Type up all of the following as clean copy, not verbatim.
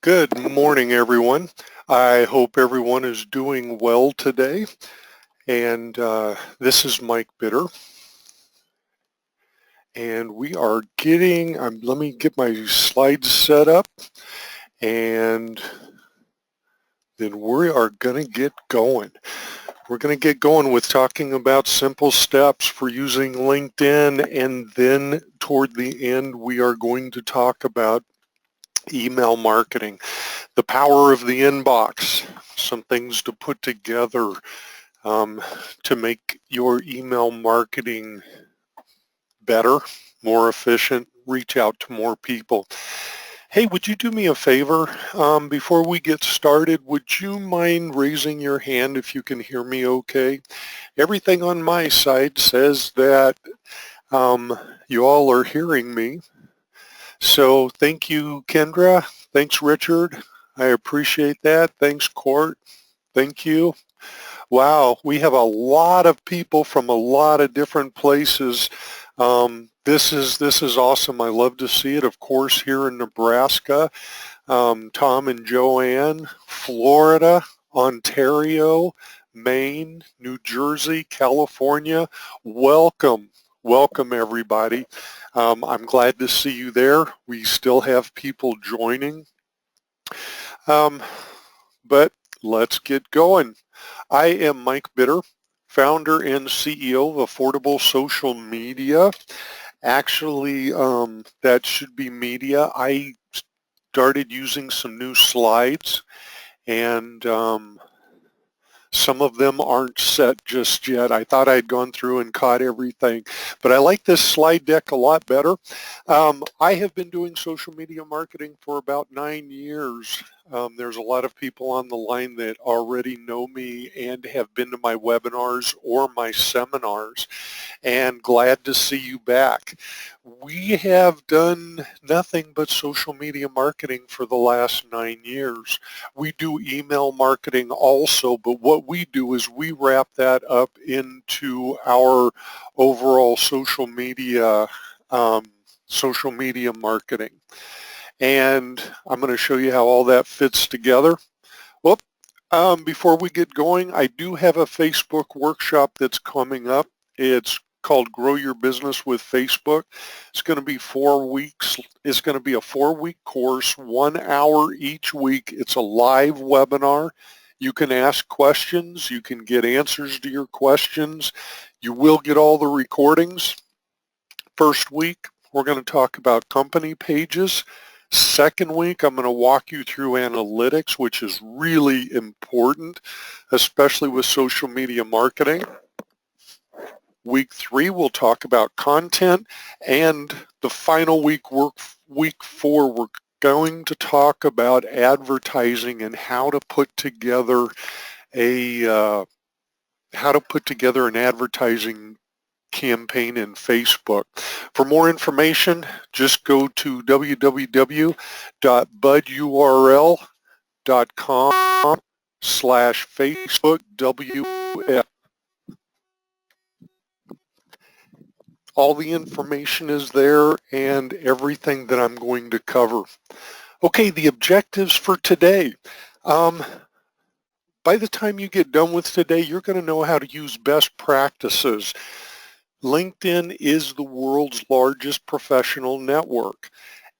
Good morning, everyone. I hope everyone is doing well today. And this is Mike Bitter. And we are let me get my slides set up. And then we are going to get going. We're going to get going with talking about simple steps for using LinkedIn. And then toward the end, we are going to talk about email marketing, the power of the inbox, some things to put together to make your email marketing better, more efficient, reach out to more people. Hey, would you do me a favor? Before we get started, would you mind raising your hand if you can hear me okay? Everything on my side says that you all are hearing me. So thank you, Kendra. Thanks, Richard. I appreciate that. Thanks, Court. Thank you. Wow, we have a lot of people from a lot of different places. This is awesome. I love to see it. Of course, here in Nebraska, Tom and Joanne, Florida, Ontario, Maine, New Jersey, California. Welcome. Welcome, everybody. I'm glad to see you there. We still have people joining. But let's get going. I am Mike Bitter, founder and CEO of Affordable Social Media. Actually, that should be media. I started using some new slides, and some of them aren't set just yet. I thought I'd gone through and caught everything, but I like this slide deck a lot better. I have been doing social media marketing for about 9 years. There's a lot of people on the line that already know me and have been to my webinars or my seminars, and glad to see you back. We have done nothing but social media marketing for the last 9 years. We do email marketing also, but what we do is we wrap that up into our overall social media marketing. And I'm going to show you how all that fits together. Well, before we get going, I do have a Facebook workshop that's coming up. It's called Grow Your Business with Facebook. It's going to be 4 weeks. It's going to be a 4-week course, 1 hour each week. It's a live webinar. You can ask questions. You can get answers to your questions. You will get all the recordings. First week, we're going to talk about company pages. Second week, I'm going to walk you through analytics, which is really important, especially with social media marketing. Week 3, we'll talk about content. And the final week 4, we're going to talk about advertising and how to put together an advertising campaign in Facebook. For more information, just go to www.budurl.com/FacebookWF. All the information is there and everything that I'm going to cover. Okay, the objectives for today. By the time you get done with today, you're going to know how to use best practices. LinkedIn is the world's largest professional network,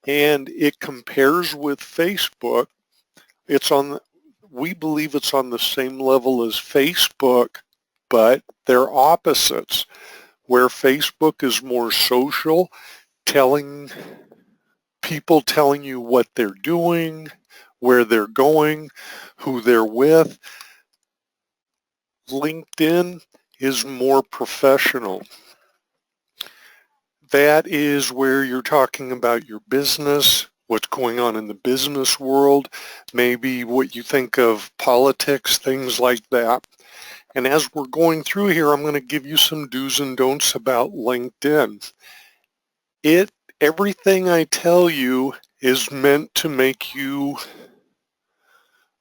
and it compares with Facebook. We believe it's on the same level as Facebook, but they're opposites. Where Facebook is more social, telling you what they're doing, where they're going, who they're with. LinkedIn is more professional. That is where you're talking about your business, what's going on in the business world, maybe what you think of politics, things like that. And as we're going through here, I'm going to give you some do's and don'ts about LinkedIn. Everything I tell you is meant to make you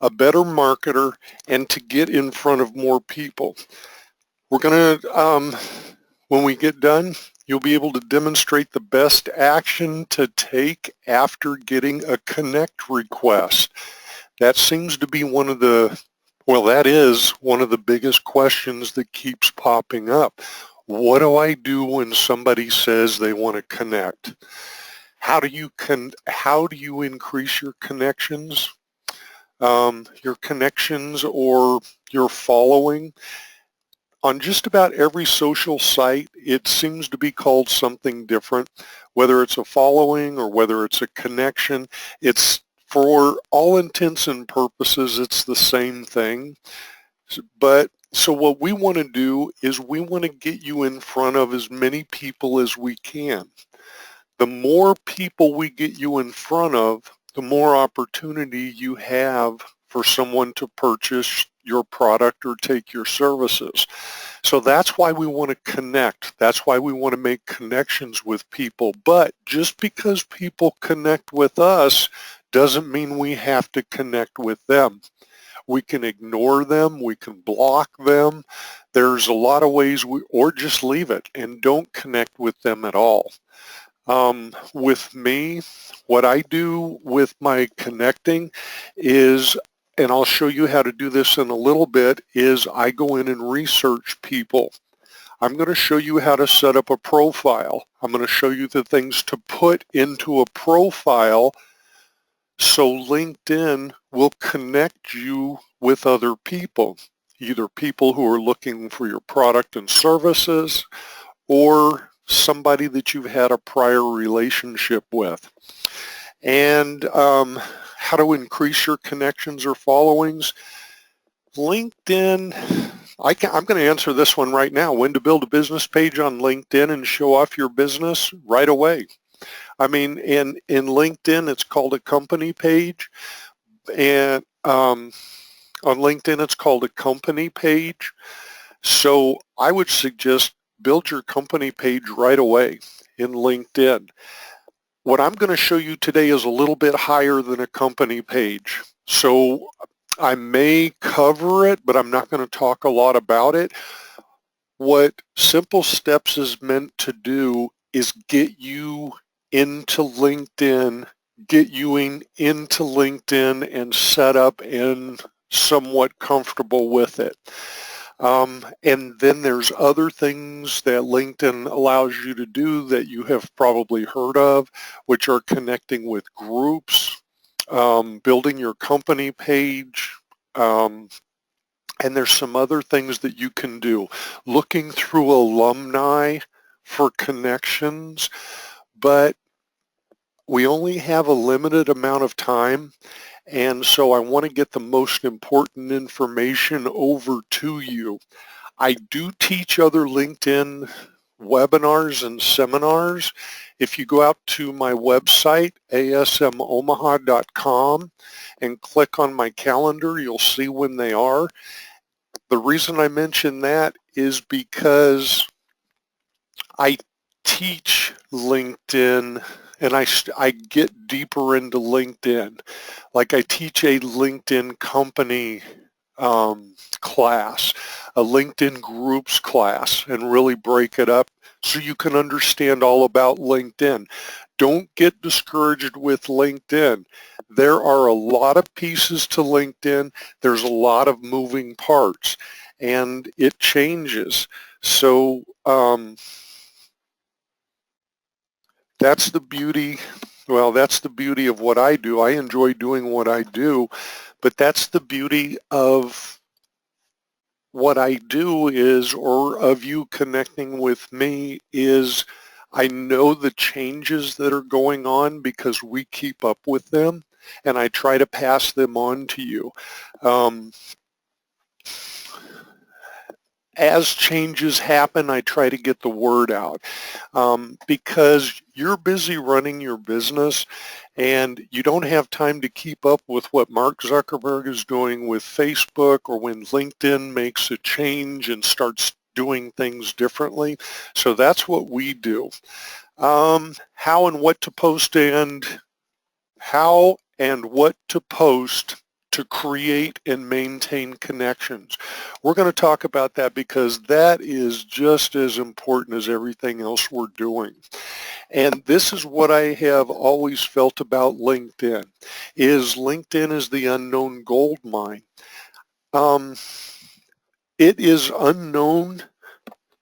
a better marketer and to get in front of more people. We're going to, when we get done, You'll be able to demonstrate the best action to take after getting a connect request. That seems to be one of the, well, that is one of the biggest questions that keeps popping up. What do I do when somebody says they want to connect? How do you increase your connections? Your connections or your following? On just about every social site, it seems to be called something different, whether it's a following or whether it's a connection. It's, for all intents and purposes, it's the same thing. But so what we want to do is we want to get you in front of as many people as we can. The more people we get you in front of, the more opportunity you have for someone to purchase your product or take your services. So that's why we want to connect. That's why we want to make connections with people. But just because people connect with us doesn't mean we have to connect with them. We can ignore them, we can block them. There's a lot of ways, or just leave it and don't connect with them at all. With me, what I do with my connecting is, and I'll show you how to do this in a little bit, is I go in and research people. I'm going to show you how to set up a profile. I'm going to show you the things to put into a profile so LinkedIn will connect you with other people, either people who are looking for your product and services or somebody that you've had a prior relationship with. And how to increase your connections or followings. LinkedIn, I'm going to answer this one right now. When to build a business page on LinkedIn and show off your business? Right away. I mean, in LinkedIn, it's called a company page. And on LinkedIn, it's called a company page. So I would suggest build your company page right away in LinkedIn. What I'm going to show you today is a little bit higher than a company page. So I may cover it, but I'm not going to talk a lot about it. What Simple Steps is meant to do is get you into LinkedIn, and set up and somewhat comfortable with it. And then there's other things that LinkedIn allows you to do that you have probably heard of, which are connecting with groups, building your company page, and there's some other things that you can do. Looking through alumni for connections, but we only have a limited amount of time. And so I want to get the most important information over to you. I do teach other LinkedIn webinars and seminars. If you go out to my website, asmomaha.com, and click on my calendar, you'll see when they are. The reason I mention that is because I teach LinkedIn and I get deeper into LinkedIn. Like I teach a LinkedIn company class, a LinkedIn groups class, and really break it up so you can understand all about LinkedIn. Don't get discouraged with LinkedIn. There are a lot of pieces to LinkedIn. There's a lot of moving parts, and it changes. So that's the beauty. Well, that's the beauty of what I do. I enjoy doing what I do, but that's the beauty of what I do is, or of you connecting with me, is I know the changes that are going on because we keep up with them, and I try to pass them on to you. As changes happen, I try to get the word out because you're busy running your business and you don't have time to keep up with what Mark Zuckerberg is doing with Facebook, or when LinkedIn makes a change and starts doing things differently. So that's what we do. How and what to post to create and maintain connections. We're going to talk about that because that is just as important as everything else we're doing. And this is what I have always felt about LinkedIn, is LinkedIn is the unknown gold mine. It is unknown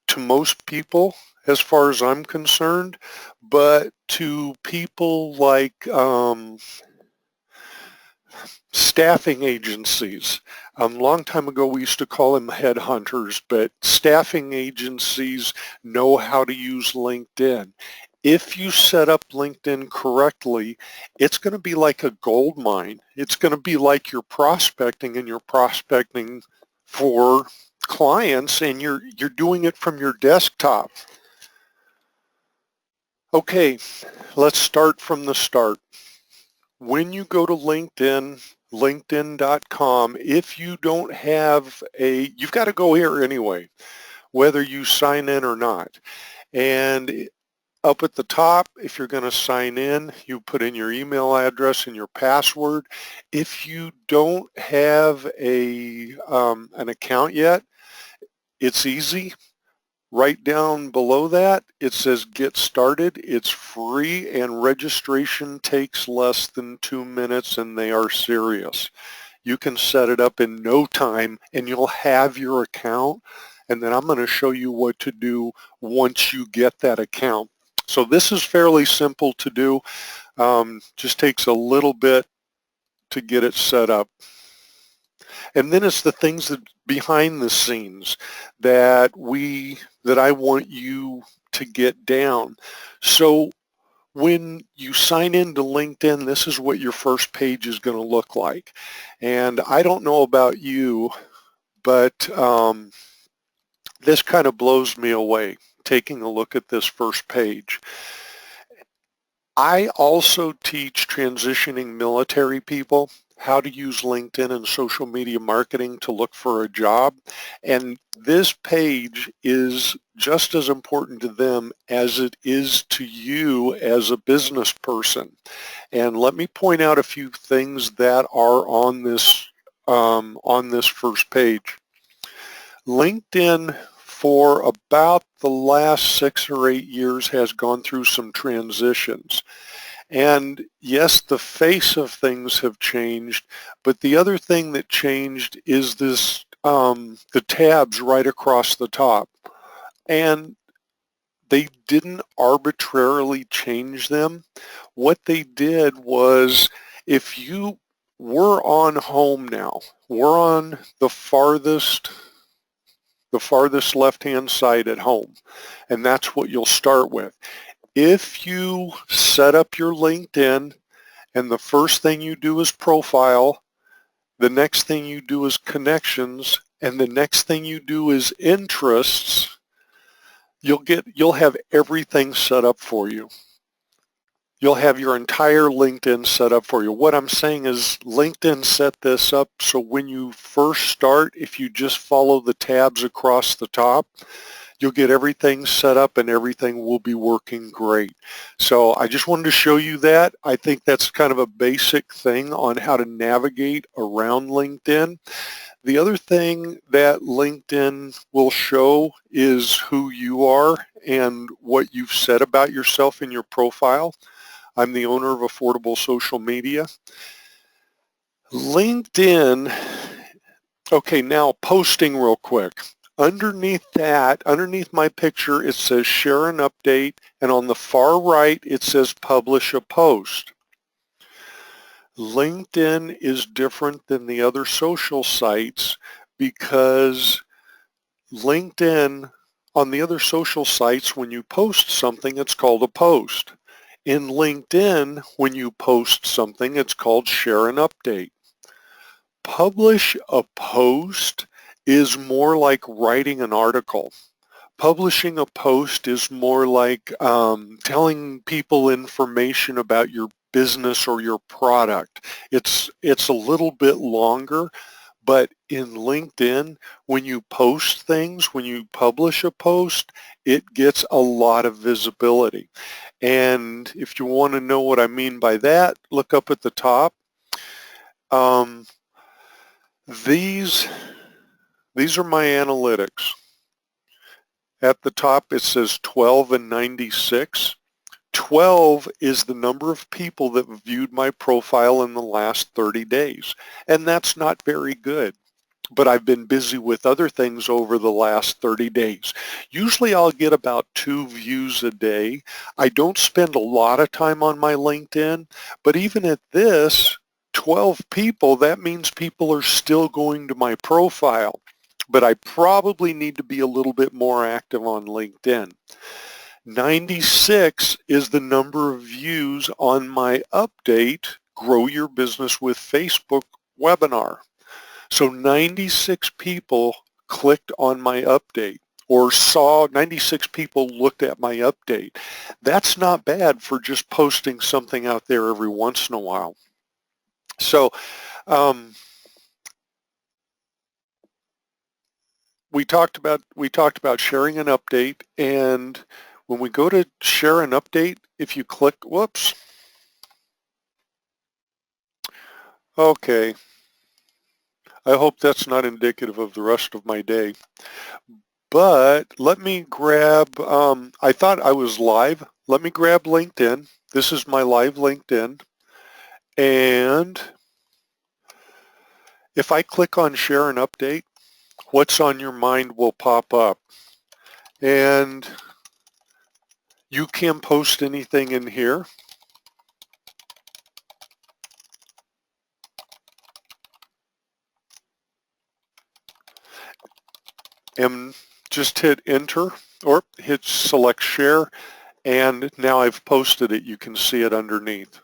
to most people as far as I'm concerned, but to people like staffing agencies. A long time ago we used to call them headhunters, but staffing agencies know how to use LinkedIn. If you set up LinkedIn correctly, it's going to be like a gold mine. It's going to be like you're prospecting, and you're prospecting for clients, and you're doing it from your desktop. Okay, let's start from the start. When you go to LinkedIn, linkedin.com, if you don't have you've got to go here anyway, whether you sign in or not. And up at the top, if you're going to sign in, you put in your email address and your password. If you don't have an account yet, it's easy. Right down below that, it says get started. It's free and registration takes less than 2 minutes, and they are serious. You can set it up in no time and you'll have your account. And then I'm going to show you what to do once you get that account. So this is fairly simple to do. Just takes a little bit to get it set up. And then it's the things that behind the scenes that I want you to get down. So when you sign into LinkedIn, this is what your first page is going to look like. And I don't know about you, but this kind of blows me away, taking a look at this first page. I also teach transitioning military people how to use LinkedIn and social media marketing to look for a job. And this page is just as important to them as it is to you as a business person. And let me point out a few things that are on this first page. LinkedIn for about the last 6 or 8 years has gone through some transitions. And yes, the face of things have changed, but the other thing that changed is the tabs right across the top. And they didn't arbitrarily change them. What they did was, we're on home now. We're on the farthest left-hand side at home, and that's what you'll start with. If you set up your LinkedIn and the first thing you do is profile, the next thing you do is connections, and the next thing you do is interests, you'll have everything set up for you. You'll have your entire LinkedIn set up for you. What I'm saying is LinkedIn set this up so when you first start, if you just follow the tabs across the top, you'll get everything set up and everything will be working great. So I just wanted to show you that. I think that's kind of a basic thing on how to navigate around LinkedIn. The other thing that LinkedIn will show is who you are and what you've said about yourself in your profile. I'm the owner of Affordable Social Media. LinkedIn, okay, now posting real quick. Underneath my picture, it says share an update, and on the far right, it says publish a post. LinkedIn is different than the other social sites because LinkedIn, on the other social sites, when you post something, it's called a post. In LinkedIn, when you post something, it's called share an update. Publish a post is more like writing an article. Publishing a post is more like telling people information about your business or your product. It's a little bit longer, but in LinkedIn, when you post things, when you publish a post, it gets a lot of visibility. And if you want to know what I mean by that, look up at the top. These are my analytics. At the top it says 12 and 96. 12 is the number of people that viewed my profile in the last 30 days, and that's not very good. But I've been busy with other things over the last 30 days. Usually I'll get about 2 views a day. I don't spend a lot of time on my LinkedIn, but even at this, 12 people, that means people are still going to my profile. But I probably need to be a little bit more active on LinkedIn. 96 is the number of views on my update, Grow Your Business with Facebook webinar. So 96 people clicked on my update, or 96 people looked at my update. That's not bad for just posting something out there every once in a while. So we talked about sharing an update, and when we go to share an update, if you click, whoops, okay, I hope that's not indicative of the rest of my day. But let me grab, I thought I was live. Let me grab LinkedIn. This is my live LinkedIn. And if I click on share an update, what's on your mind will pop up. And you can post anything in here. And just hit enter or hit select share, and now I've posted it. You can see it underneath.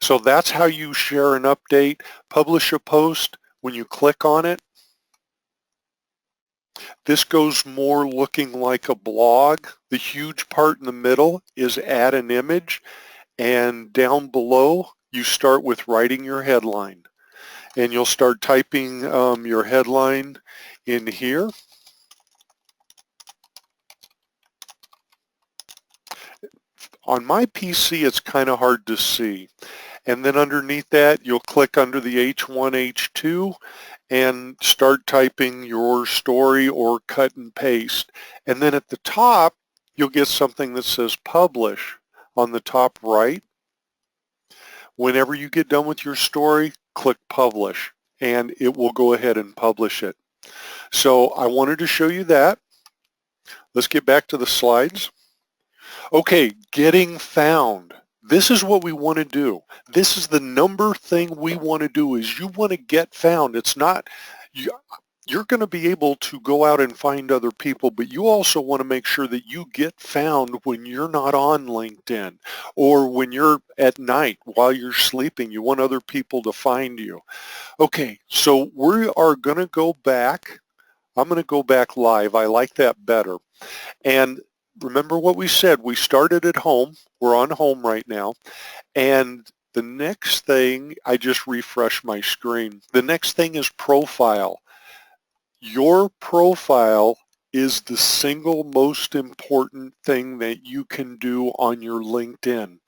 So that's how you share an update, publish a post. When you click on it, this goes more looking like a blog. The huge part in the middle is add an image, and down below you start with writing your headline, and you'll start typing your headline in here. On my PC it's kind of hard to see, and then underneath that you'll click under the H1, H2 and start typing your story or cut and paste. And then at the top, you'll get something that says publish on the top right. Whenever you get done with your story, click publish, and it will go ahead and publish it. So I wanted to show you that. Let's get back to the slides. Okay, getting found. This is what we want to do. This is the number thing we want to do, is you want to get found. It's not, you're going to be able to go out and find other people, but you also want to make sure that you get found when you're not on LinkedIn, or when you're at night while you're sleeping. You want other people to find you. Okay, so we are going to go back. I'm going to go back live. I like that better. And remember what we said. We started at home. We're on home right now. And the next thing, I just refreshed my screen. The next thing is profile. Your profile is the single most important thing that you can do on your LinkedIn.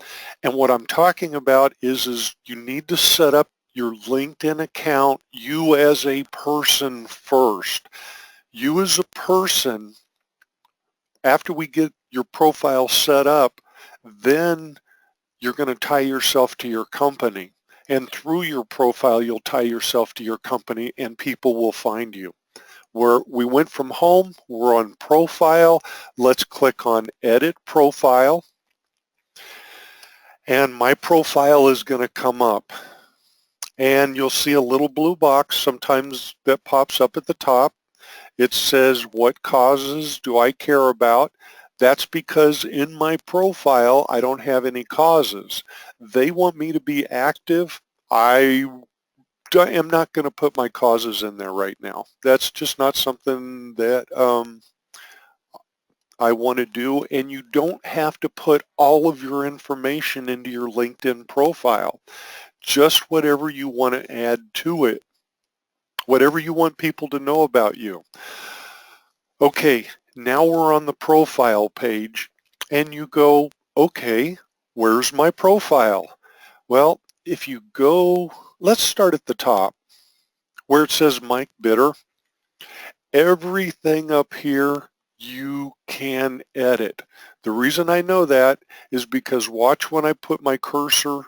And what I'm talking about is you need to set up your LinkedIn account, you as a person first. You as a person, after we get your profile set up, then you're going to tie yourself to your company. And through your profile, you'll tie yourself to your company, and people will find you. We went from home, we're on profile. Let's click on edit profile. And my profile is going to come up. And you'll see a little blue box sometimes that pops up at the top. It says, what causes do I care about? That's because in my profile, I don't have any causes. They want me to be active. I am not going to put my causes in there right now. That's just not something that I want to do. And you don't have to put all of your information into your LinkedIn profile. Just whatever you want to add to it. Whatever you want people to know about you. Okay, now we're on the profile page, and you go, okay, where's my profile? Well, if you go, let's start at the top. where it says Mike Bitter, everything up here you can edit. The reason I know that is because watch when I put my cursor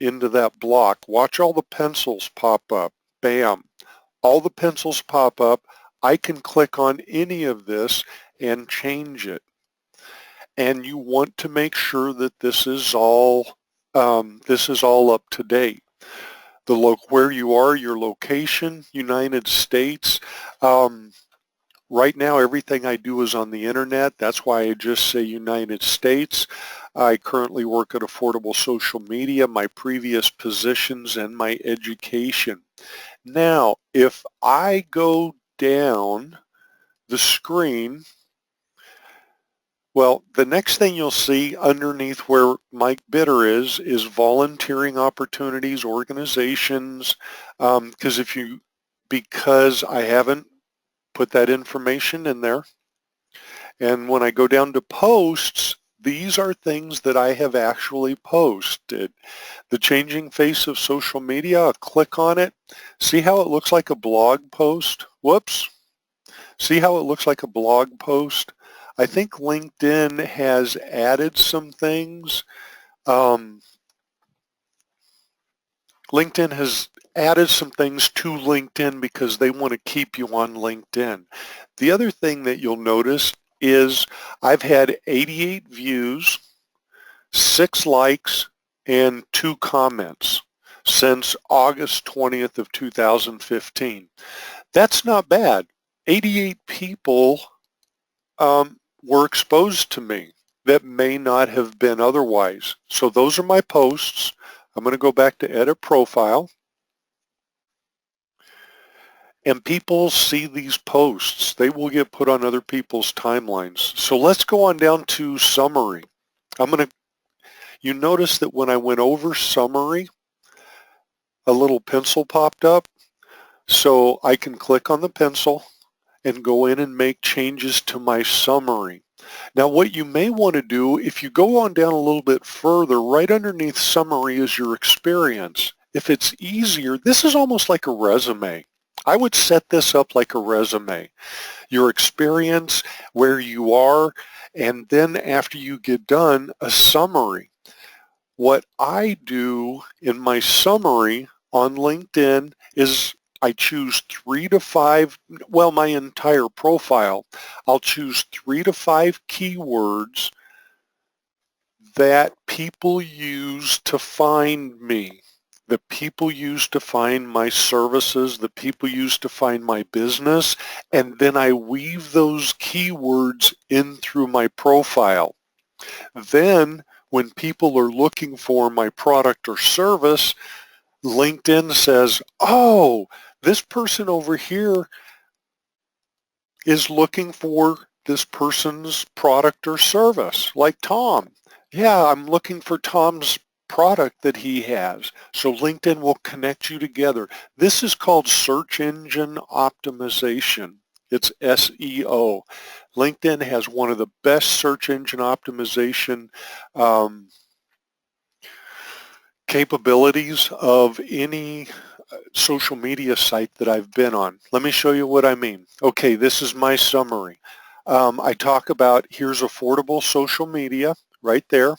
into that block. Watch all the pencils pop up. Bam. All the pencils pop up. I can click on any of this and change it. And you want to make sure that this is all up to date. Where you are, your location, United States. Right now, everything I do is on the internet. That's why I just say United States. I currently work at Affordable Social Media, my previous positions, and my education. Now, if I go down the screen, well, the next thing you'll see underneath where Mike Bitter is volunteering opportunities, organizations, because I haven't put that information in there. And when I go down to posts, these are things that I have actually posted. The changing face of social media, I'll click on it. See how it looks like a blog post? Whoops. See how it looks like a blog post? I think LinkedIn has added some things. LinkedIn has added some things to LinkedIn because they want to keep you on LinkedIn. The other thing that you'll notice is I've had 88 views, 6 likes, and 2 comments since August 20th of 2015. That's not bad. 88 people were exposed to me that may not have been otherwise. So those are my posts. I'm going to go back to edit profile. And people see these posts. They will get put on other people's timelines. So let's go on down to summary. You notice that when I went over summary, a little pencil popped up. So I can click on the pencil and go in and make changes to my summary. Now what you may want to do, if you go on down a little bit further, right underneath summary is your experience. If it's easier, this is almost like a resume. I would set this up like a resume. Your experience, where you are, and then after you get done, a summary. What I do in my summary on LinkedIn is I choose 3 to 5, well, my entire profile. I'll choose 3 to 5 keywords that people use to find me. The people use to find my services, the people use to find my business, and then I weave those keywords in through my profile. Then when people are looking for my product or service, LinkedIn says, oh, this person over here is looking for this person's product or service, like Tom. Yeah, I'm looking for Tom's product that he has. So LinkedIn will connect you together. This is called search engine optimization. It's SEO. LinkedIn has one of the best search engine optimization capabilities of any social media site that I've been on. Let me show you what I mean. Okay, this is my summary. I talk about, here's affordable social media right there.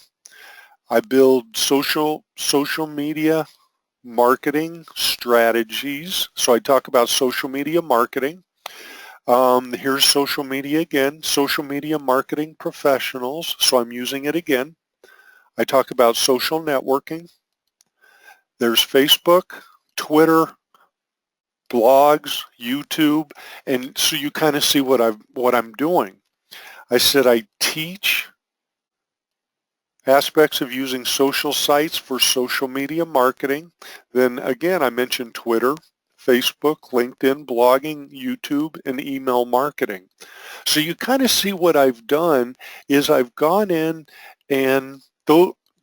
I build social media marketing strategies. So I talk about social media marketing. Here's social media again, social media marketing professionals. So I'm using it again. I talk about social networking. There's Facebook, Twitter, blogs, YouTube, and so you kind of see what I'm doing. I said I teach aspects of using social sites for social media marketing. Then again, I mentioned Twitter, Facebook, LinkedIn, blogging, YouTube, and email marketing. So you kind of see what I've done is I've gone in and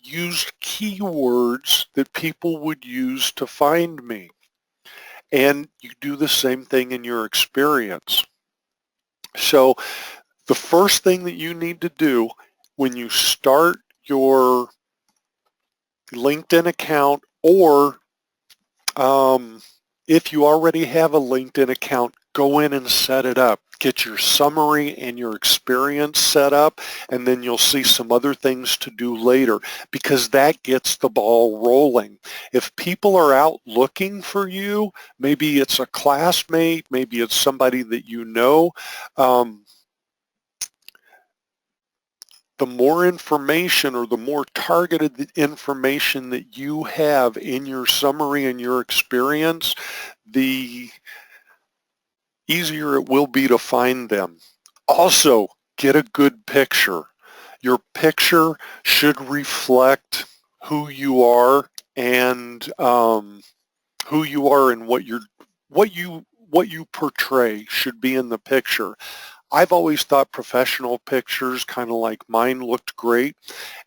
used keywords that people would use to find me. And you do the same thing in your experience. So the first thing that you need to do when you start your LinkedIn account or If you already have a LinkedIn account, go in and set it up. Get your summary and your experience set up, and then you'll see some other things to do later, because that gets the ball rolling. If people are out looking for you, maybe it's a classmate, maybe it's somebody that you know, the more information or the more targeted information that you have in your summary and your experience, the easier it will be to find them. Also, get a good picture. Your picture should reflect who you are and who you are and what you portray should be in the picture. I've always thought professional pictures, kind of like mine, looked great.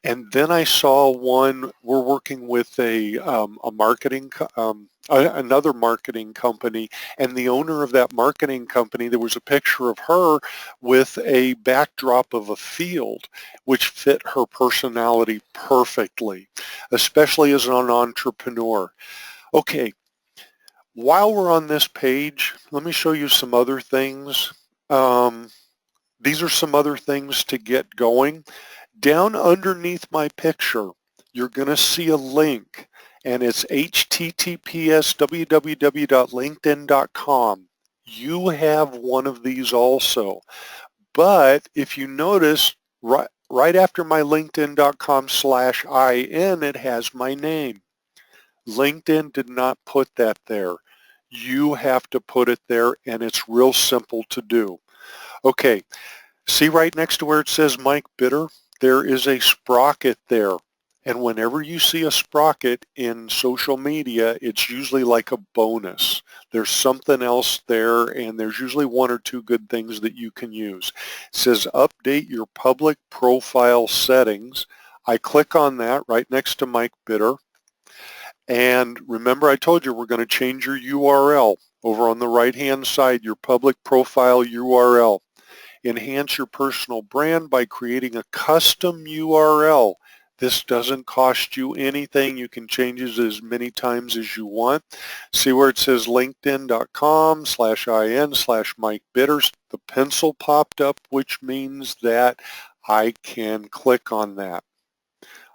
And then I saw one, we're working with another marketing company, and the owner of that marketing company, there was a picture of her with a backdrop of a field, which fit her personality perfectly, especially as an entrepreneur. Okay, while we're on this page, let me show you some other things. These are some other things to get going. Down underneath my picture, you're going to see a link, and it's https://www.linkedin.com. You have one of these also. But if you notice, right after my linkedin.com/IN, it has my name. LinkedIn did not put that there. You have to put it there, and it's real simple to do. Okay, see right next to where it says Mike Bitter? There is a sprocket there. And whenever you see a sprocket in social media, it's usually like a bonus. There's something else there, and there's usually one or two good things that you can use. It says update your public profile settings. I click on that right next to Mike Bitter. And remember, I told you we're going to change your URL. Over on the right-hand side, your public profile URL. Enhance your personal brand by creating a custom URL. This doesn't cost you anything. You can change it as many times as you want. See where it says linkedin.com/IN/Mike Bitters. The pencil popped up, which means that I can click on that.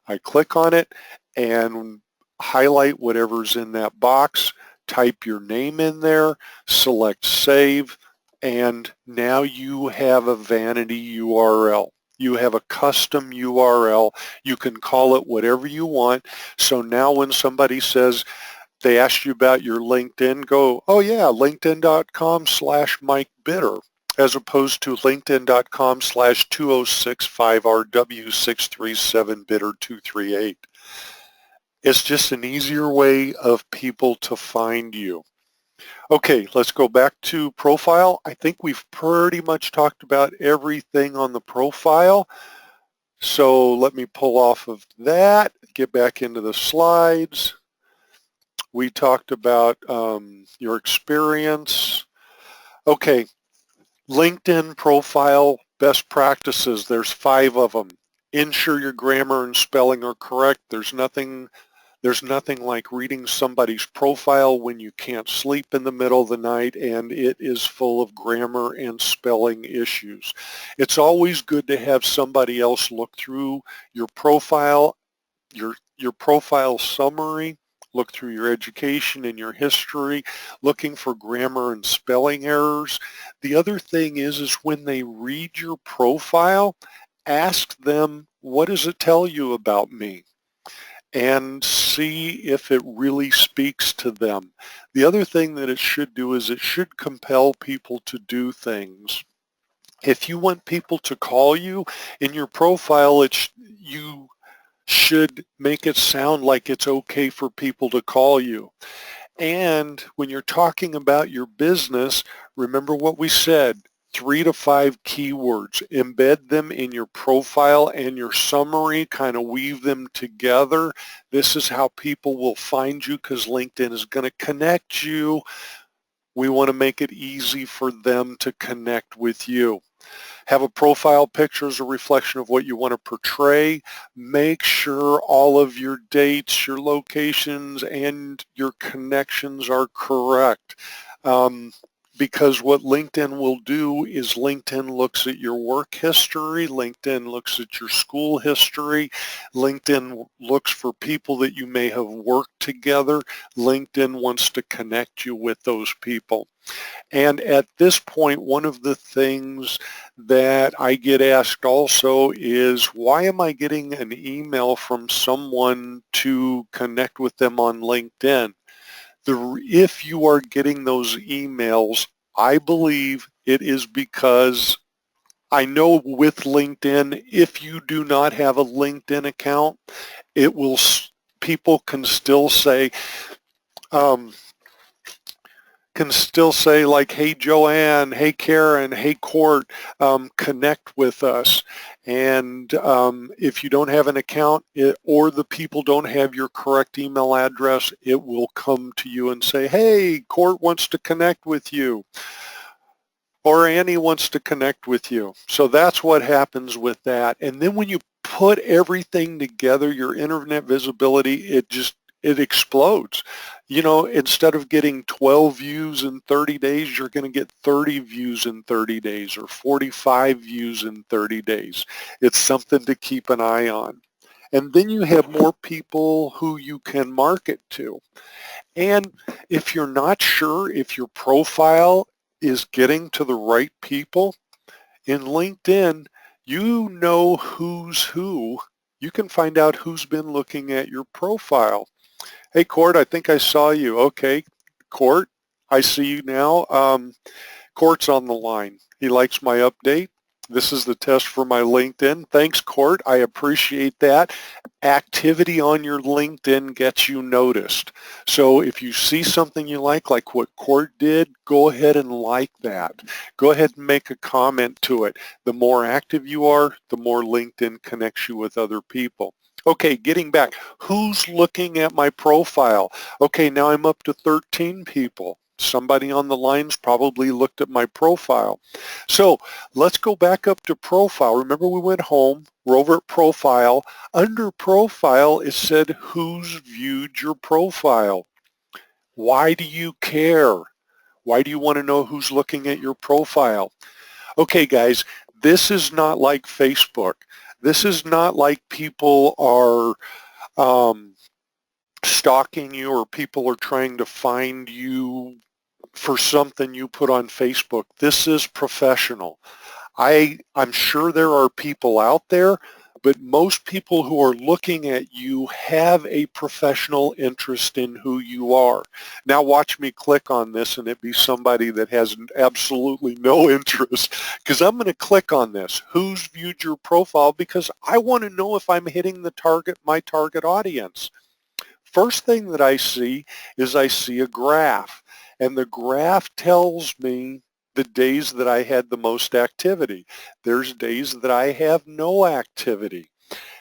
I click on it and highlight whatever's in that box, type your name in there, select save, and now you have a vanity URL. You have a custom URL. You can call it whatever you want. So now when somebody says, they ask you about your LinkedIn, go, oh yeah, linkedin.com/Mike Bitter, as opposed to linkedin.com/2065RW637Bitter238. It's just an easier way of people to find you. Okay, let's go back to profile. I think we've pretty much talked about everything on the profile. So let me pull off of that, get back into the slides. We talked about your experience. Okay, LinkedIn profile best practices. There's 5 of them. Ensure your grammar and spelling are correct. There's nothing like reading somebody's profile when you can't sleep in the middle of the night and it is full of grammar and spelling issues. It's always good to have somebody else look through your profile, your profile summary, look through your education and your history, looking for grammar and spelling errors. The other thing is when they read your profile, ask them, what does it tell you about me? And see if it really speaks to them. The other thing that it should do is it should compel people to do things. If you want people to call you, in your profile, you should make it sound like it's okay for people to call you. And when you're talking about your business, remember what we said. 3 to 5 keywords. Embed them in your profile and your summary, kind of weave them together. This is how people will find you because LinkedIn is going to connect you. We want to make it easy for them to connect with you. Have a profile picture as a reflection of what you want to portray. Make sure all of your dates, your locations, and your connections are correct. Because what LinkedIn will do is LinkedIn looks at your work history, LinkedIn looks at your school history, LinkedIn looks for people that you may have worked together. LinkedIn wants to connect you with those people. And at this point, one of the things that I get asked also is, why am I getting an email from someone to connect with them on LinkedIn? If you are getting those emails, I believe it is because I know with LinkedIn, if you do not have a LinkedIn account, it will, people can still say, um, like, hey, Joanne, hey, Karen, hey, Court, connect with us. And if you don't have an account or the people don't have your correct email address, it will come to you and say, hey, Court wants to connect with you, or Annie wants to connect with you. So that's what happens with that. And then when you put everything together, your internet visibility, it explodes. You know, instead of getting 12 views in 30 days, you're going to get 30 views in 30 days or 45 views in 30 days. It's something to keep an eye on. And then you have more people who you can market to. And if you're not sure if your profile is getting to the right people, in LinkedIn, you know who's who. You can find out who's been looking at your profile. Hey, Court, I think I saw you. Okay, Court, I see you now. Court's on the line. He likes my update. This is the test for my LinkedIn. Thanks, Court. I appreciate that. Activity on your LinkedIn gets you noticed. So if you see something you like what Court did, go ahead and like that. Go ahead and make a comment to it. The more active you are, the more LinkedIn connects you with other people. Okay, getting back, who's looking at my profile? Okay, now I'm up to 13 people. Somebody on the line's probably looked at my profile. So let's go back up to profile. Remember, we went home, we're over at profile. Under profile, it said who's viewed your profile. Why do you care? Why do you want to know who's looking at your profile? Okay, guys, this is not like Facebook. This is not like people are stalking you or people are trying to find you for something you put on Facebook. This is professional. I'm sure there are people out there, but most people who are looking at you have a professional interest in who you are. Now watch me click on this and it be somebody that has absolutely no interest, because I'm going to click on this. Who's viewed your profile? Because I want to know if I'm hitting my target audience. First thing that I see is I see a graph, and the graph tells me the days that I had the most activity. There's days that I have no activity,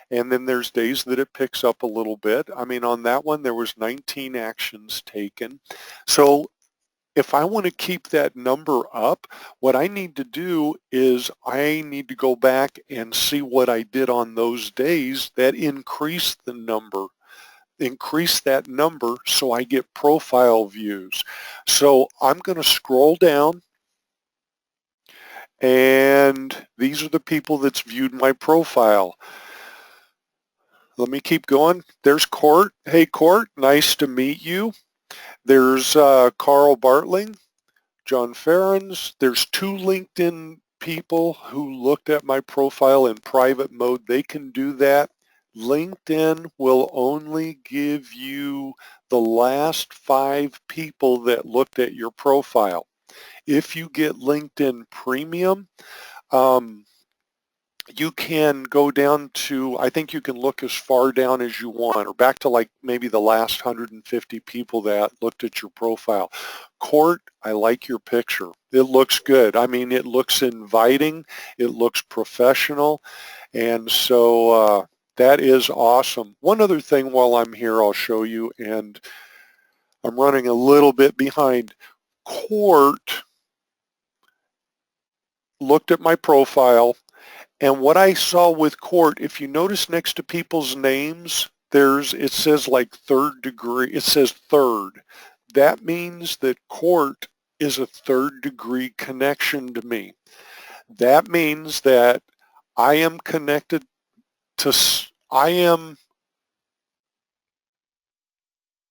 and then there's days that it picks up a little bit. I mean, on that one, there was 19 actions taken. So if I want to keep that number up, what I need to do is I need to go back and see what I did on those days that increased the number. Increase that number so I get profile views. So I'm going to scroll down, and these are the people that's viewed my profile. Let me keep going. There's Court. Hey, Court, nice to meet you. There's Carl Bartling, John Ferrens. There's 2 LinkedIn people who looked at my profile in private mode. They can do that. LinkedIn will only give you the last 5 people that looked at your profile. If you get LinkedIn Premium, you can go down to, I think you can look as far down as you want, or back to like maybe the last 150 people that looked at your profile. Court, I like your picture. It looks good. I mean, it looks inviting. It looks professional. And so that is awesome. One other thing while I'm here, I'll show you, and I'm running a little bit behind. Court looked at my profile, and what I saw with court, if you notice next to people's names, it says like third degree, it says third. That means that court is a third degree connection to me. That means that I am connected to, I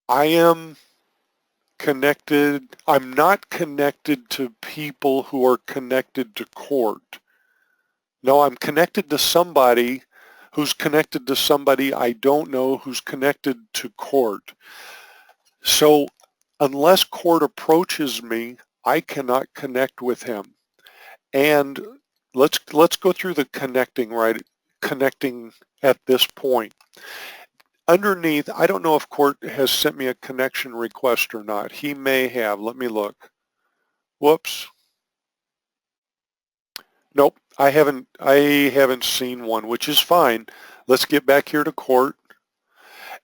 am connected, I'm not connected to people who are connected to court. No, I'm connected to somebody who's connected to somebody I don't know who's connected to court. So unless court approaches me, I cannot connect with him. And let's go through the connecting at this point. Underneath, I don't know if court has sent me a connection request or not. He may have. Let me look. Whoops. Nope, I haven't seen one, which is fine. Let's get back here to court.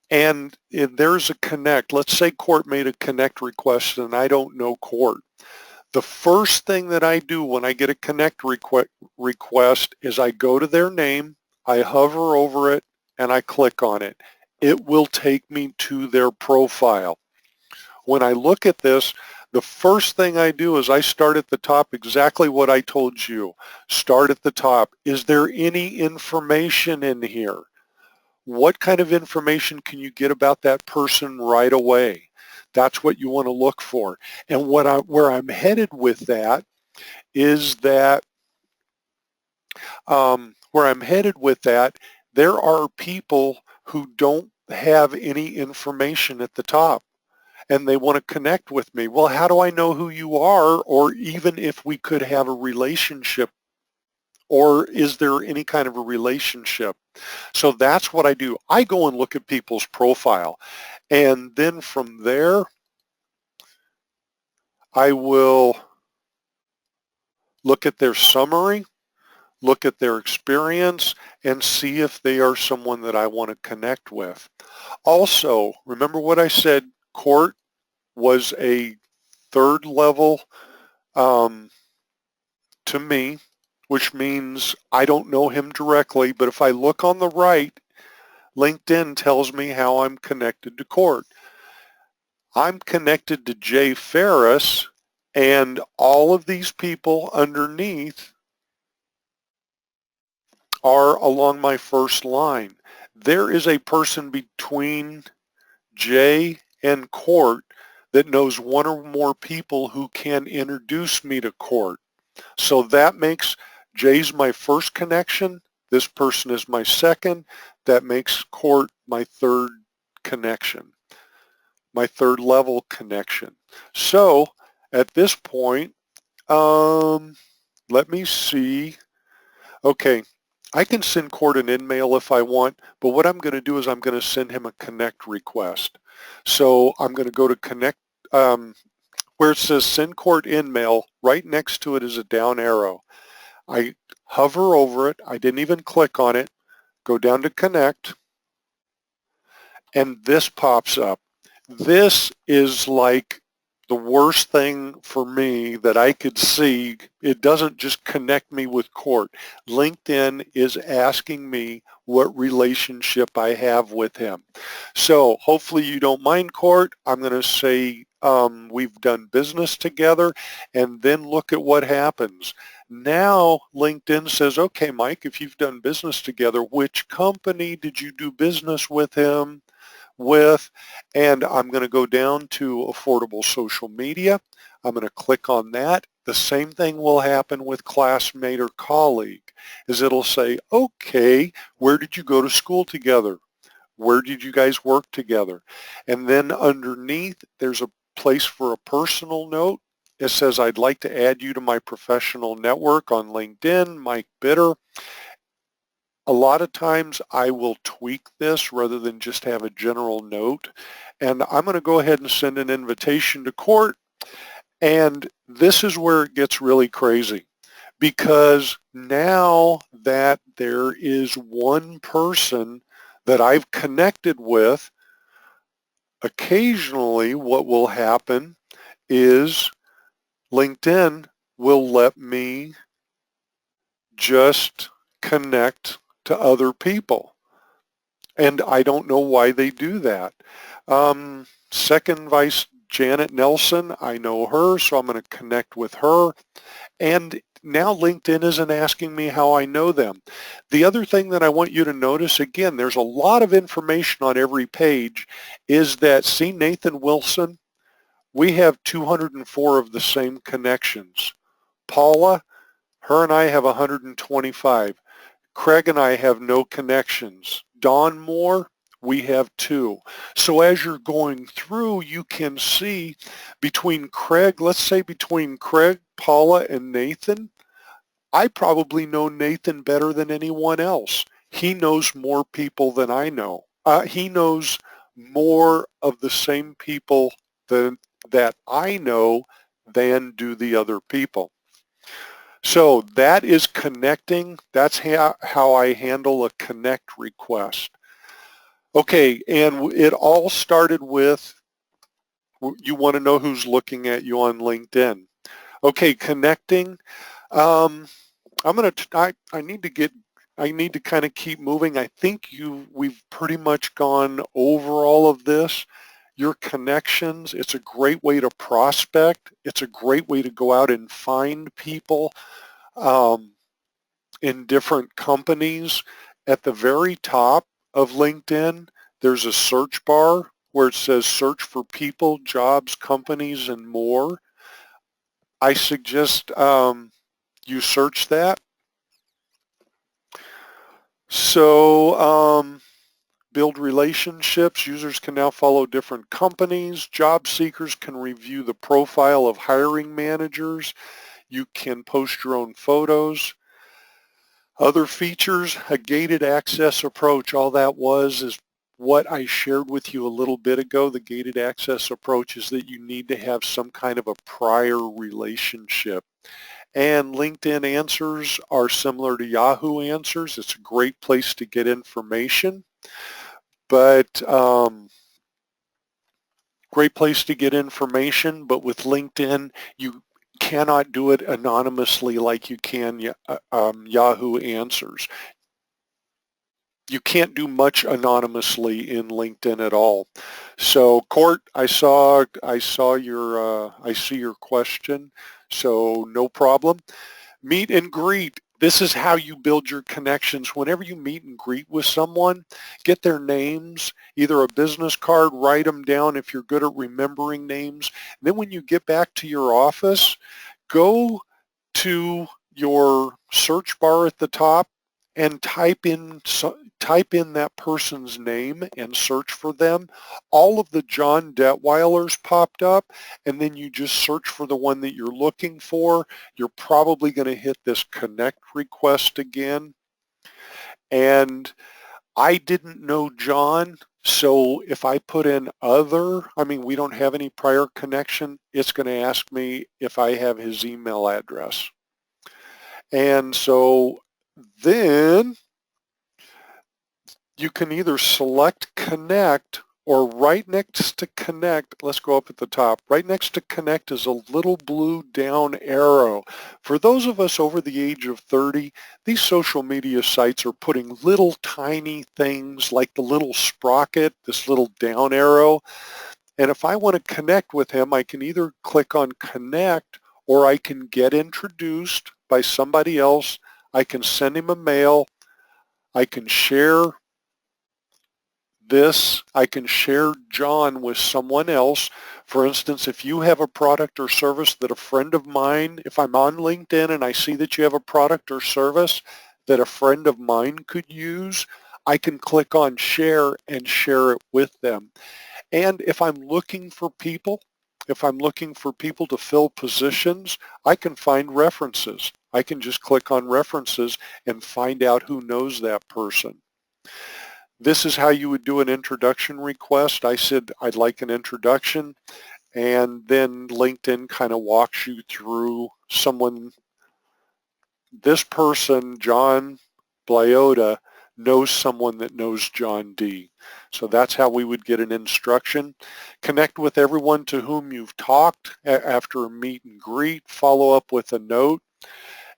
And if there's a connect, let's say court made a connect request and I don't know court. The first thing that I do when I get a connect request is I go to their name, I hover over it, and I click on it. It will take me to their profile. When I look at this, the first thing I do is I start at the top exactly what I told you. Start at the top. Is there any information in here? What kind of information can you get about that person right away? That's what you want to look for. And where I'm headed with that is that there are people who don't have any information at the top and they want to connect with me. Well, how do I know who you are, or even if we could have a relationship, or is there any kind of a relationship? So that's what I do. I go and look at people's profile, and then from there, I will look at their summary, look at their experience, and see if they are someone that I want to connect with. Also, remember what I said, court was a third level to me, which means I don't know him directly, but if I look on the right, LinkedIn tells me how I'm connected to court. I'm connected to Jay Ferris, and all of these people underneath are along my first line. There is a person between Jay and court that knows one or more people who can introduce me to court. So that makes Jay's my first connection. This person is my second. That makes court my third connection, my third level connection. So at this point, let me see. Okay, I can send court an in-mail if I want, but what I'm going to do is I'm going to send him a connect request. So I'm going to go to connect, where it says send court in-mail, right next to it is a down arrow. I hover over it. I didn't even click on it. Go down to connect, and this pops up. This is like the worst thing for me that I could see. It doesn't just connect me with court. LinkedIn is asking me what relationship I have with him. So hopefully you don't mind, court. I'm going to say we've done business together, and then look at what happens. Now LinkedIn says, okay, Mike, if you've done business together, which company did you do business with him with? And I'm going to go down to affordable social media. I'm going to click on that. The same thing will happen with classmate or colleague, is it'll say, okay, where did you go to school together? Where did you guys work together? And then underneath, there's a place for a personal note. It says, I'd like to add you to my professional network on LinkedIn, Mike Bitter. A lot of times I will tweak this rather than just have a general note. And I'm going to go ahead and send an invitation to court. And this is where it gets really crazy, because now that there is one person that I've connected with, occasionally what will happen is LinkedIn will let me just connect to other people. And I don't know why they do that. Second Vice Janet Nelson, I know her, so I'm going to connect with her. And now LinkedIn isn't asking me how I know them. The other thing that I want you to notice, again, there's a lot of information on every page, is that, see Nathan Wilson? We have 204 of the same connections. Paula, her and I have 125. Craig and I have no connections. Don Moore, we have 2. So as you're going through, you can see between Craig, let's say between Craig, Paula, and Nathan, I probably know Nathan better than anyone else. He knows more people than I know. He knows more of the same people that I know than do the other people. So that is connecting. That's how I handle a connect request. Okay, and it all started with, you want to know who's looking at you on LinkedIn. Okay, connecting. Um, I need to kind of keep moving. I think we've pretty much gone over all of this. Your connections, it's a great way to prospect. It's a great way to go out and find people in different companies. At the very top of LinkedIn, there's a search bar where it says search for people, jobs, companies, and more. I suggest you search that. So build relationships. Users can now follow different companies. Job seekers can review the profile of hiring managers. You can post your own photos. Other features, a gated access approach. All that is what I shared with you a little bit ago. The gated access approach is that you need to have some kind of a prior relationship. And LinkedIn Answers are similar to Yahoo Answers. It's a great place to get information, but with LinkedIn, you cannot do it anonymously like you can Yahoo Answers. You can't do much anonymously in LinkedIn at all. So, Court, I see your question, so no problem. Meet and greet. This is how you build your connections. Whenever you meet and greet with someone, get their names, either a business card, write them down if you're good at remembering names. And then when you get back to your office, go to your search bar at the top and type in that person's name and search for them. All of the John Detweilers popped up, and then you just search for the one that you're looking for. You're probably going to hit this connect request again. And I didn't know John, so if I put in other, we don't have any prior connection, it's going to ask me if I have his email address. And so then you can either select connect, or right next to connect, let's go up at the top. Right next to connect is a little blue down arrow. For those of us over the age of 30, these social media sites are putting little tiny things like the little sprocket, this little down arrow. And if I want to connect with him, I can either click on connect, or I can get introduced by somebody else. I can send him a mail. I can share this. I can share John with someone else. For instance, if you have a product or service that a friend of mine, if I'm on LinkedIn and I see that you have a product or service that a friend of mine could use, I can click on share and share it with them. And if I'm looking for people to fill positions, I can find references. I can just click on references and find out who knows that person. This is how you would do an introduction request. I said I'd like an introduction, and then LinkedIn kind of walks you through this person, John Bliota, knows someone that knows John D. So that's how we would get an instruction. Connect with everyone to whom you've talked after a meet and greet. Follow up with a note.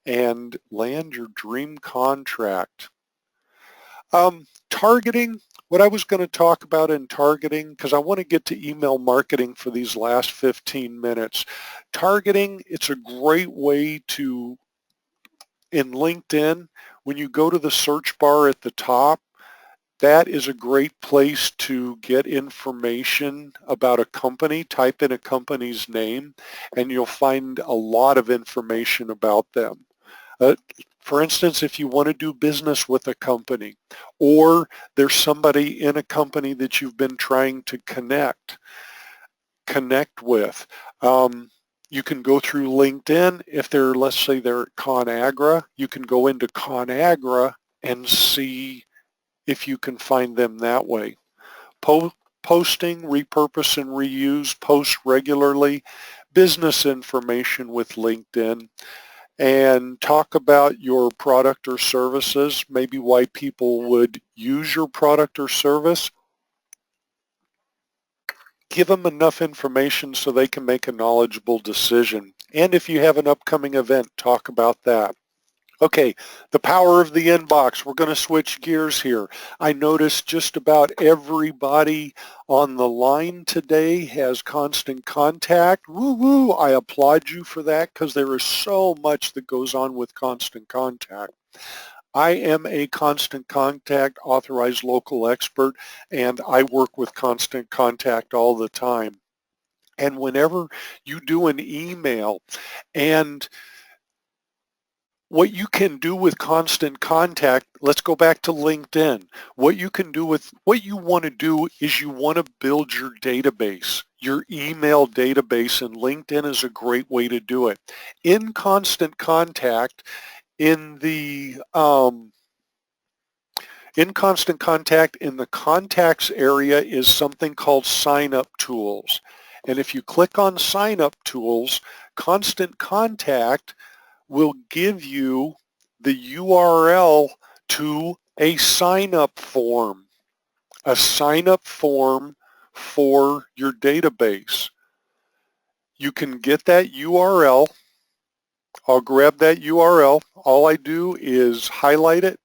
and land your dream contract. Targeting, what I was going to talk about in targeting, because I want to get to email marketing for these last 15 minutes. Targeting, it's a great way to, in LinkedIn, when you go to the search bar at the top, that is a great place to get information about a company. Type in a company's name and you'll find a lot of information about them. For instance, if you want to do business with a company or there's somebody in a company that you've been trying to connect with, you can go through LinkedIn. If they're, let's say they're at ConAgra, you can go into ConAgra and see if you can find them that way. Posting, repurpose and reuse, post regularly, business information with LinkedIn, and talk about your product or services, maybe why people would use your product or service. Give them enough information so they can make a knowledgeable decision. And if you have an upcoming event, talk about that. Okay, the power of the inbox. We're going to switch gears here. I noticed just about everybody on the line today has Constant Contact. Woo woo, I applaud you for that because there is so much that goes on with Constant Contact. I am a Constant Contact authorized local expert and I work with Constant Contact all the time. And whenever you do an email, and what you can do with Constant Contact, let's go back to LinkedIn. What you can do with, what you want to do is you want to build your database, your email database, and LinkedIn is a great way to do it. In Constant Contact, in the Constant Contact, in the contacts area is something called sign up tools. And if you click on sign up tools, Constant Contact will give you the URL to a sign-up form for your database. You can get that URL. I'll grab that URL. All I do is highlight it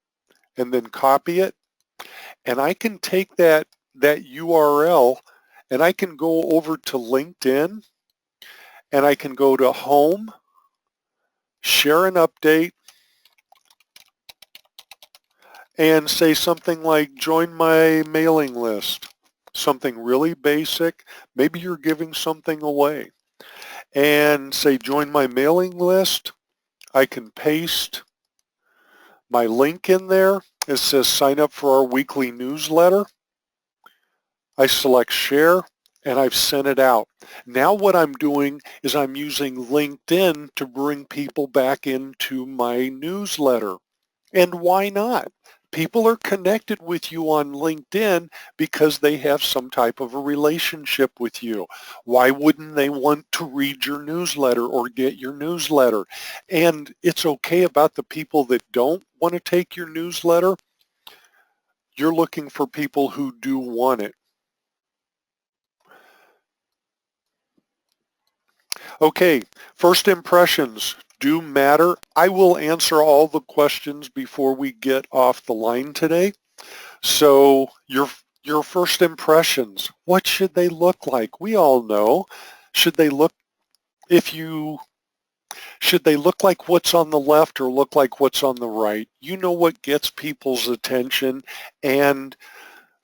and then copy it. And I can take that URL and I can go over to LinkedIn and I can go to Home, Share an Update, and say something like, join my mailing list, something really basic. Maybe you're giving something away. And say, join my mailing list. I can paste my link in there. It says, sign up for our weekly newsletter. I select share, and I've sent it out. Now what I'm doing is I'm using LinkedIn to bring people back into my newsletter. And why not? People are connected with you on LinkedIn because they have some type of a relationship with you. Why wouldn't they want to read your newsletter or get your newsletter? And it's okay about the people that don't want to take your newsletter. You're looking for people who do want it. Okay, first impressions do matter. I will answer all the questions before we get off the line today. So your first impressions, what should they look like? We all know. Should they look like what's on the left or look like what's on the right? You know what gets people's attention. And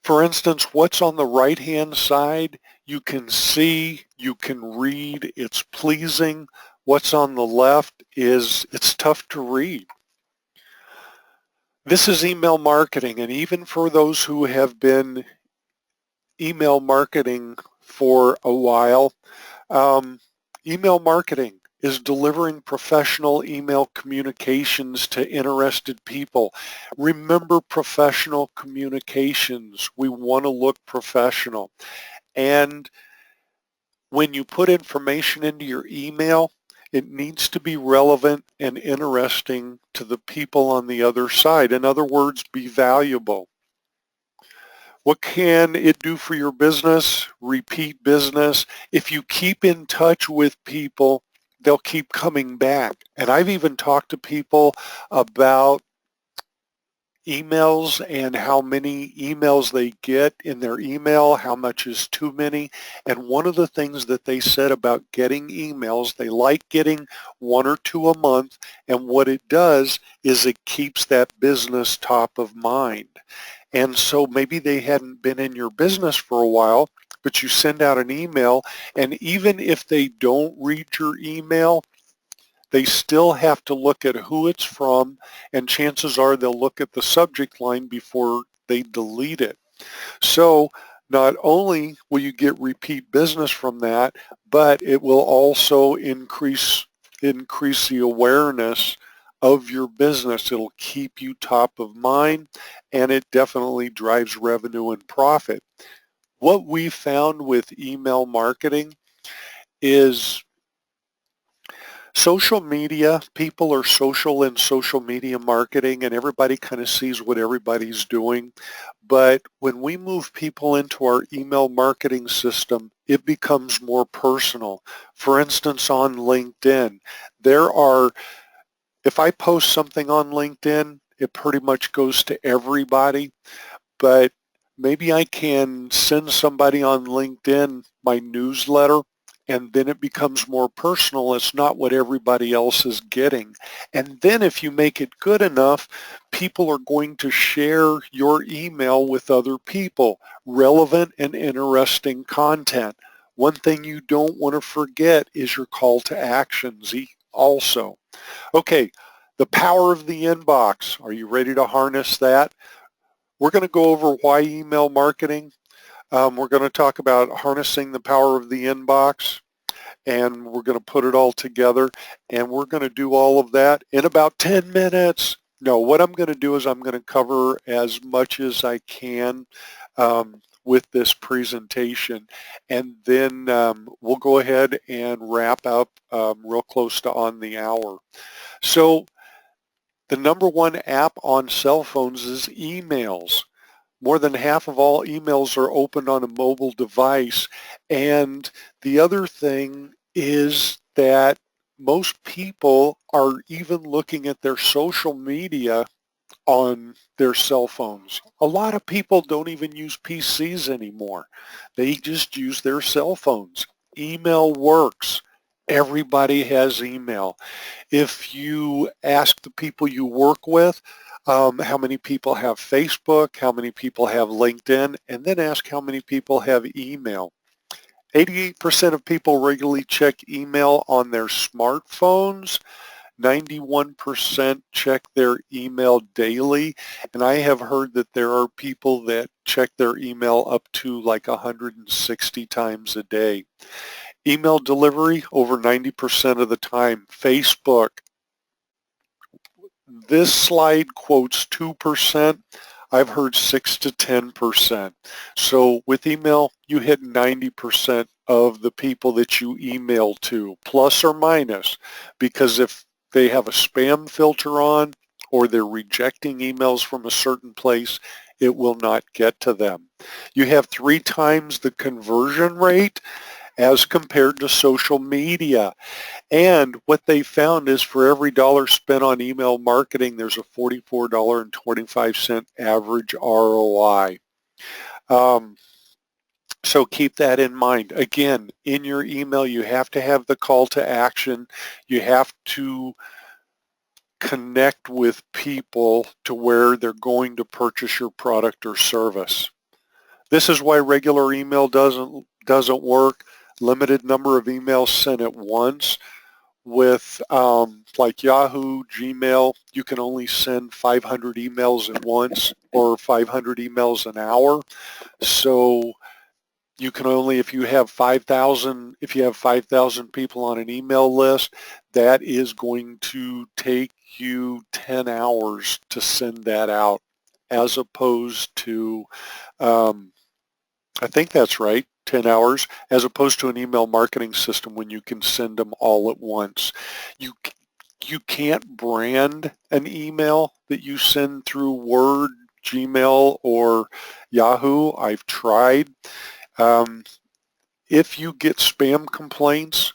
for instance, what's on the right-hand side, you can see, you can read, it's pleasing. What's on the left it's tough to read. This is email marketing, and even for those who have been email marketing for a while, email marketing is delivering professional email communications to interested people. Remember professional communications. We want to look professional. And when you put information into your email, it needs to be relevant and interesting to the people on the other side. In other words, be valuable. What can it do for your business? Repeat business. If you keep in touch with people, they'll keep coming back. And I've even talked to people about emails and how many emails they get in their email, how much is too many. And one of the things that they said about getting emails, they like getting 1 or 2 a month, and what it does is it keeps that business top of mind. And so maybe they hadn't been in your business for a while, but you send out an email, and even if they don't read your email, they still have to look at who it's from, and chances are they'll look at the subject line before they delete it. So not only will you get repeat business from that, but it will also increase the awareness of your business. It'll keep you top of mind, and it definitely drives revenue and profit. What we found with email marketing is social media, people are social in social media marketing, and everybody kind of sees what everybody's doing. But when we move people into our email marketing system, it becomes more personal. For instance, on LinkedIn, if I post something on LinkedIn, it pretty much goes to everybody, but maybe I can send somebody on LinkedIn my newsletter, and then it becomes more personal. It's not what everybody else is getting. And then if you make it good enough, people are going to share your email with other people, relevant and interesting content. One thing you don't want to forget is your call to actions also. Okay, the power of the inbox. Are you ready to harness that? We're going to go over why email marketing. We're going to talk about harnessing the power of the inbox, and we're going to put it all together, and we're going to do all of that in about 10 minutes. No, what I'm going to do is I'm going to cover as much as I can with this presentation, and then we'll go ahead and wrap up real close to on the hour. So the number one app on cell phones is emails. More than half of all emails are opened on a mobile device. And the other thing is that most people are even looking at their social media on their cell phones. A lot of people don't even use PCs anymore. They just use their cell phones. Email works. Everybody has email. If you ask the people you work with, how many people have Facebook, how many people have LinkedIn, and then ask how many people have email. 88% of people regularly check email on their smartphones. 91% check their email daily, and I have heard that there are people that check their email up to like 160 times a day. Email delivery over 90% of the time. Facebook, this slide quotes 2%. I've heard 6 to 10%. So with email, you hit 90% of the people that you email to, plus or minus, because if they have a spam filter on or they're rejecting emails from a certain place, it will not get to them. You have 3 times the conversion rate as compared to social media. And what they found is for every dollar spent on email marketing, there's a $44.25 average ROI. So keep that in mind. Again, in your email, you have to have the call to action. You have to connect with people to where they're going to purchase your product or service. This is why regular email doesn't work. Limited number of emails sent at once. With like Yahoo, Gmail, you can only send 500 emails at once or 500 emails an hour. So you can only, if you have 5,000 people on an email list, that is going to take you 10 hours to send that out, as opposed to I think that's right, 10 hours, as opposed to an email marketing system when you can send them all at once. You can't brand an email that you send through Word, Gmail, or Yahoo. I've tried. If you get spam complaints,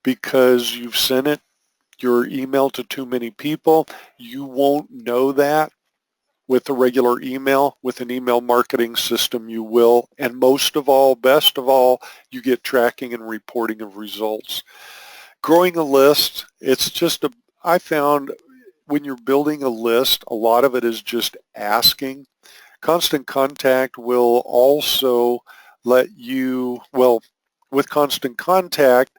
because you've sent your email to too many people. You won't know that with a regular email. With an email marketing system, you will. And most of all, best of all, you get tracking and reporting of results. Growing a list, I found when you're building a list, a lot of it is just asking. Constant Contact will also let you, well, with Constant Contact,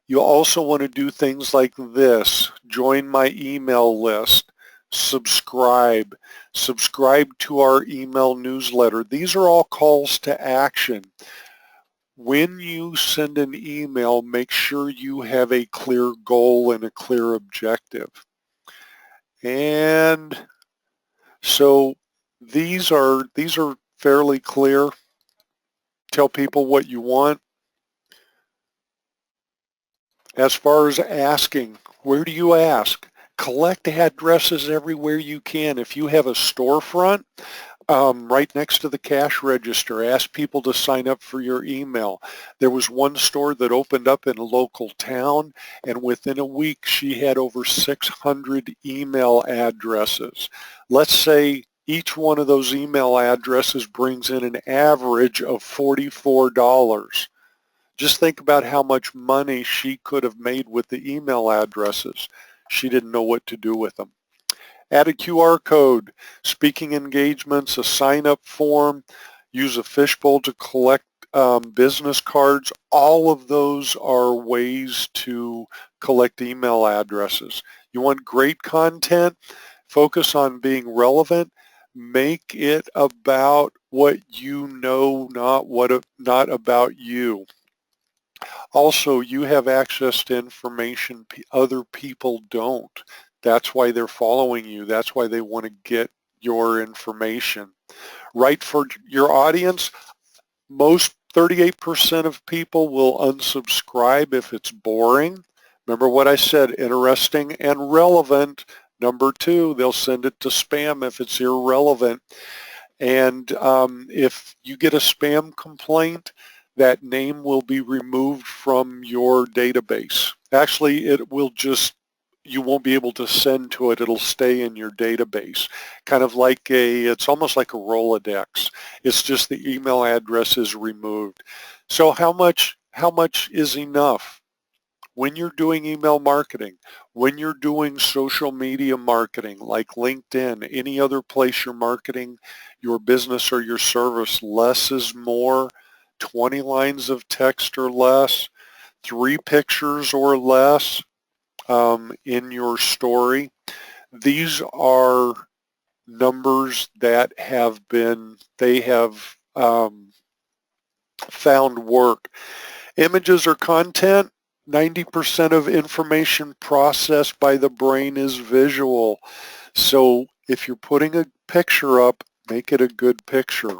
you also want to do things like this: join my email list, subscribe to our email newsletter. These are all calls to action. When you send an email, make sure you have a clear goal and a clear objective. And so these are fairly clear. Tell people what you want. As far as asking, where do you ask? Collect addresses everywhere you can. If you have a storefront, right next to the cash register, ask people to sign up for your email. There was one store that opened up in a local town, and within a week she had over 600 email addresses. Let's say each one of those email addresses brings in an average of $44. Just think about how much money she could have made with the email addresses. She didn't know what to do with them. Add a QR code, speaking engagements, a sign-up form, use a fishbowl to collect business cards. All of those are ways to collect email addresses. You want great content? Focus on being relevant. Make it about what you know, not about you. Also, you have access to information other people don't. That's why they're following you. That's why they want to get your information. Right for your audience, most 38% of people will unsubscribe if it's boring. Remember what I said, interesting and relevant. Number 2, they'll send it to spam if it's irrelevant. And if you get a spam complaint, that name will be removed from your database. Actually, you won't be able to send to it. It'll stay in your database. Kind of like it's almost like a Rolodex. It's just the email address is removed. So how much is enough? When you're doing email marketing, when you're doing social media marketing like LinkedIn, any other place you're marketing your business or your service, less is more. 20 lines of text or less, 3 pictures or less in your story. These are numbers that they have found work. Images or content, 90% of information processed by the brain is visual. So if you're putting a picture up, make it a good picture.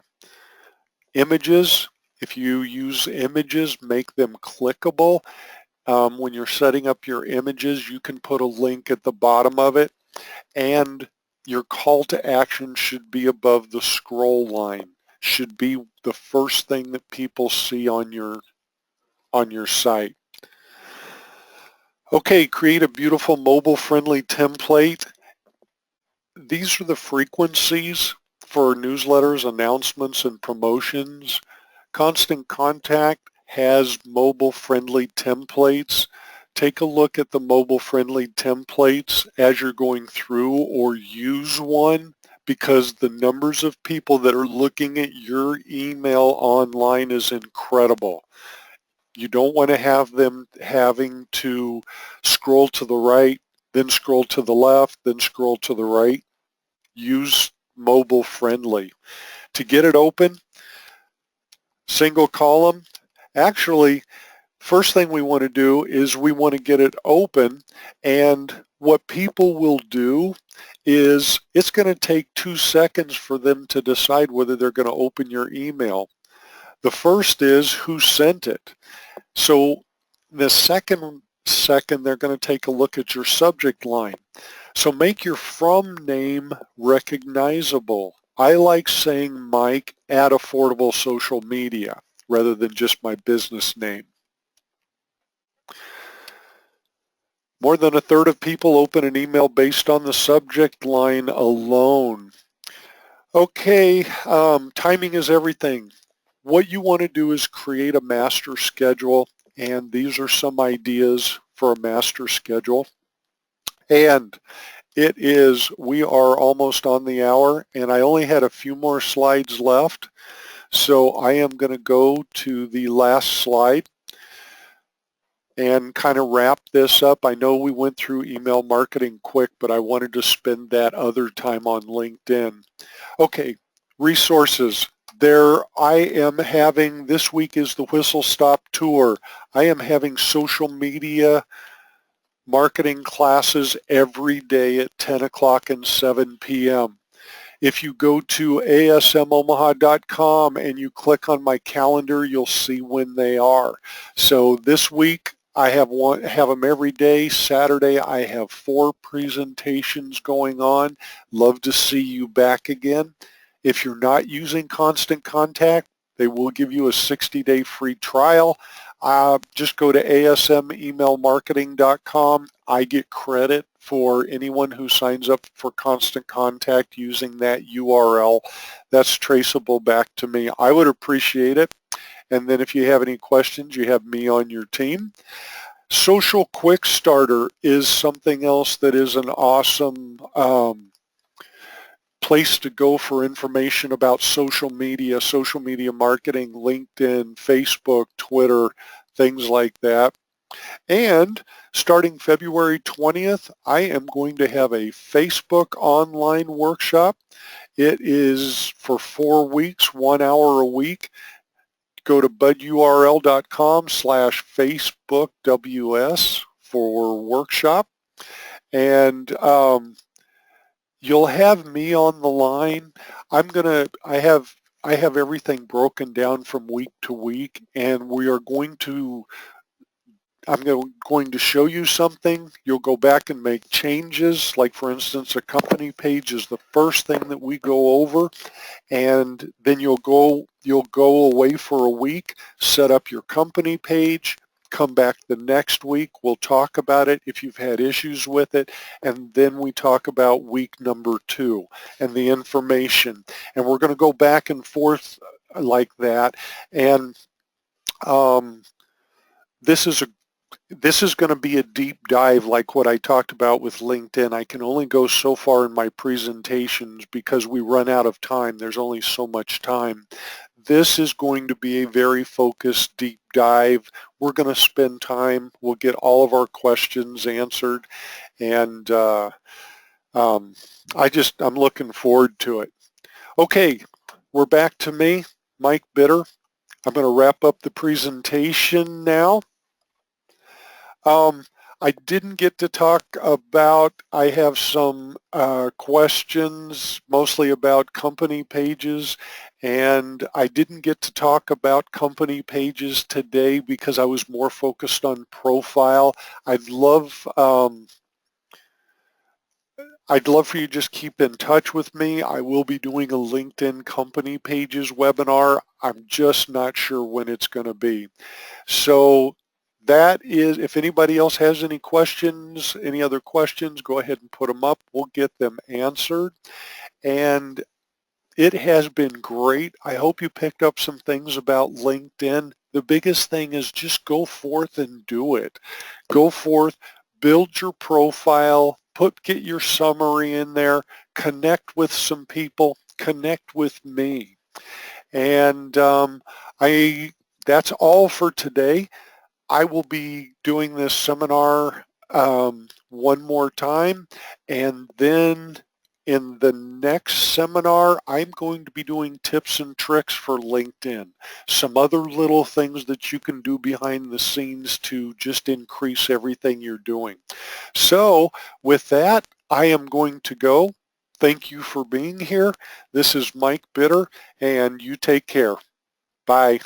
Images, if you use images, make them clickable. When you're setting up your images, you can put a link at the bottom of it, and your call to action should be above the scroll line, should be the first thing that people see on your site. Okay, create a beautiful mobile-friendly template. These are the frequencies for newsletters, announcements, and promotions. Constant Contact has mobile-friendly templates. Take a look at the mobile-friendly templates as you're going through, or use one, because the numbers of people that are looking at your email online is incredible. You don't want to have them having to scroll to the right, then scroll to the left, then scroll to the right. Use mobile friendly. To get it open, single column. Actually, first thing we want to do is we want to get it open, and what people will do is it's going to take 2 seconds for them to decide whether they're going to open your email. The first is who sent it. So the second they're going to take a look at your subject line. So make your from name recognizable. I like saying Mike at Affordable Social Media rather than just my business name. More than a third of people open an email based on the subject line alone. Okay, timing is everything. What you want to do is create a master schedule, and these are some ideas for a master schedule. And we are almost on the hour, and I only had a few more slides left. So I am going to go to the last slide and kind of wrap this up. I know we went through email marketing quick, but I wanted to spend that other time on LinkedIn. Okay, resources. This week is the Whistle Stop Tour. I am having social media marketing classes every day at 10 o'clock and 7 p.m. If you go to asmomaha.com and you click on my calendar, you'll see when they are. So this week I have them every day. Saturday I have 4 presentations going on. Love to see you back again. If you're not using Constant Contact, they will give you a 60-day free trial. Just go to asmemailmarketing.com. I get credit for anyone who signs up for Constant Contact using that URL. That's traceable back to me. I would appreciate it. And then if you have any questions, you have me on your team. Social Quick Starter is something else that is an awesome place to go for information about social media marketing, LinkedIn, Facebook, Twitter, things like that. And starting February 20th, I am going to have a Facebook online workshop. It is for 4 weeks, 1 hour a week. Go to budurl.com/FacebookWS for workshop. And you'll have me on the line. I have everything broken down from week to week, and I'm going to show you something. You'll go back and make changes. Like for instance, a company page is the first thing that we go over, and then you'll go away for a week, set up your company page, come back the next week. We'll talk about it if you've had issues with it, and then we talk about week number 2 and the information. And we're going to go back and forth like that. And this is going to be a deep dive like what I talked about with LinkedIn. I can only go so far in my presentations because we run out of time. There's only so much time. This is going to be a very focused deep dive. We're going to spend time. We'll get all of our questions answered. And I'm looking forward to it. Okay, we're back to me, Mike Bitter. I'm going to wrap up the presentation now. I didn't get to talk about, I have some questions mostly about company pages, and I didn't get to talk about company pages today because I was more focused on profile. I'd love for you to just keep in touch with me. I will be doing a LinkedIn company pages webinar. I'm just not sure when it's going to be. So that is, if anybody else has any questions, any other questions, go ahead and put them up. We'll get them answered. And it has been great. I hope you picked up some things about LinkedIn. The biggest thing is just go forth and do it. Go forth, build your profile, get your summary in there, connect with some people, connect with me. And that's all for today. I will be doing this seminar one more time, and then in the next seminar, I'm going to be doing tips and tricks for LinkedIn, some other little things that you can do behind the scenes to just increase everything you're doing. So with that, I am going to go. Thank you for being here. This is Mike Bitter, and you take care. Bye.